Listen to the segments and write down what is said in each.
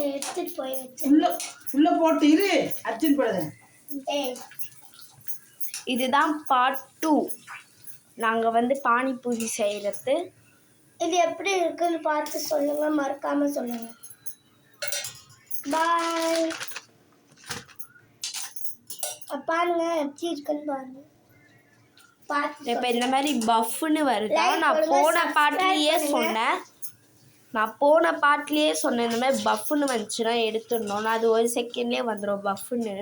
எடுத்துட்டு போய் உள்ள போட்டு இரு அர்ஜென்ட் போடுறேன். இதுதான் பார்ட் 2. நாங்கள் பானிபூரி செய்கிறது. இது எப்படி இருக்குன்னு பார்த்து சொல்லுங்க, மறக்காம சொல்லுங்க. பாய். பாருங்க எப்படி இருக்குன்னு பாருங்க. இப்போ இந்த மாதிரி பஃப்னு வருதா? நான் போன பாட்டிலேயே சொன்னேன் இந்த மாதிரி பஃப்னு வந்துச்சுன்னா எடுத்துடணும். நான் அது ஒரு செகண்ட்லேயே வந்துடும் பஃப்னு.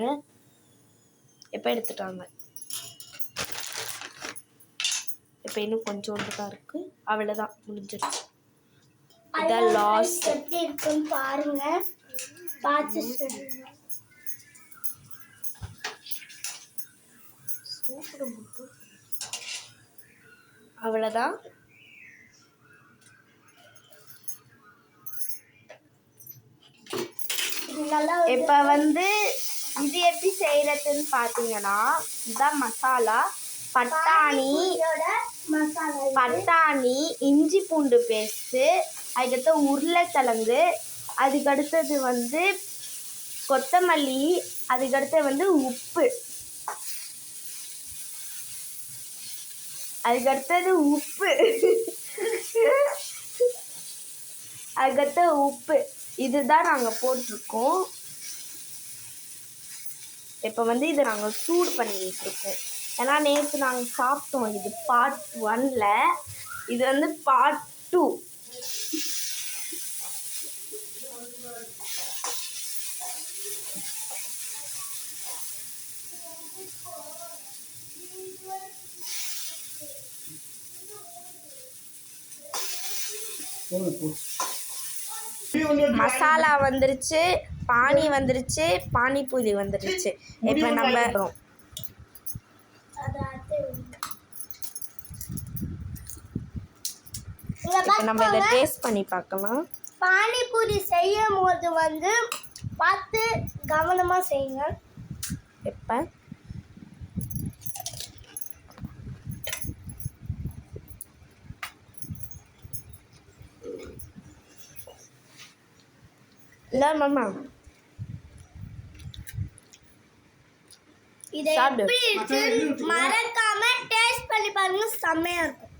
எப்போ எடுத்துட்டாங்க. இப்போ இன்னும் கொஞ்சோண்டு தான் இருக்கு. அவ்வளோதான், முடிஞ்சிருச்சு. இதான் லாஸ்ட். எப்படி இருக்குன்னு பாருங்க, பார்த்து சொல்லுங்க. அவ்வளோதான். இப்போ இது எப்படி செய்யறதுன்னு பார்த்தீங்கன்னா, இதுதான் மசாலா. பட்டாணி, இஞ்சி பூண்டு பேஸ்ட்டு, அதுக்கடுத்து உருளைக்கிழங்கு, அதுக்கடுத்தது கொத்தமல்லி, அதுக்கடுத்து உப்பு, அதுக்கடுத்து உப்பு இதுதான் நாங்கள் போட்டிருக்கோம். இப்போ இதை நாங்கள் சூடு பண்ணிக்கிட்டு இருக்கோம். ஏன்னா நேற்று நாங்கள் சாப்பிட்டோம். இது பார்ட் 1ல், இது பார்ட் 2. மசாலா வந்துருச்சு, பானி வந்துருச்சு, பானிபூரி வந்துருச்சு. இப்போ நம்ம இதை டேஸ்ட் பண்ணி பார்க்கலாம். பானிபூரி செய்யும் போது பார்த்து கவனமா செய்யுங்க. எப்போ இல்லை மாமா இதை எப்படி இருக்கு மறக்காம டேஸ்ட் பண்ணி பாருங்க, செம்மையா இருக்கும்.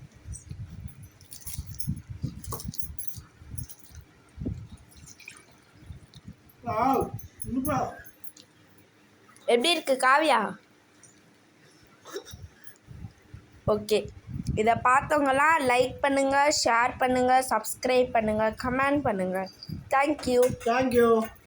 எப்படி இருக்கு காவியா? ஓகே, இதை பார்த்தவங்களாம் லைக் பண்ணுங்கள், ஷேர் பண்ணுங்கள், சப்ஸ்கிரைப் பண்ணுங்கள், கமெண்ட் பண்ணுங்கள். தேங்க்யூ.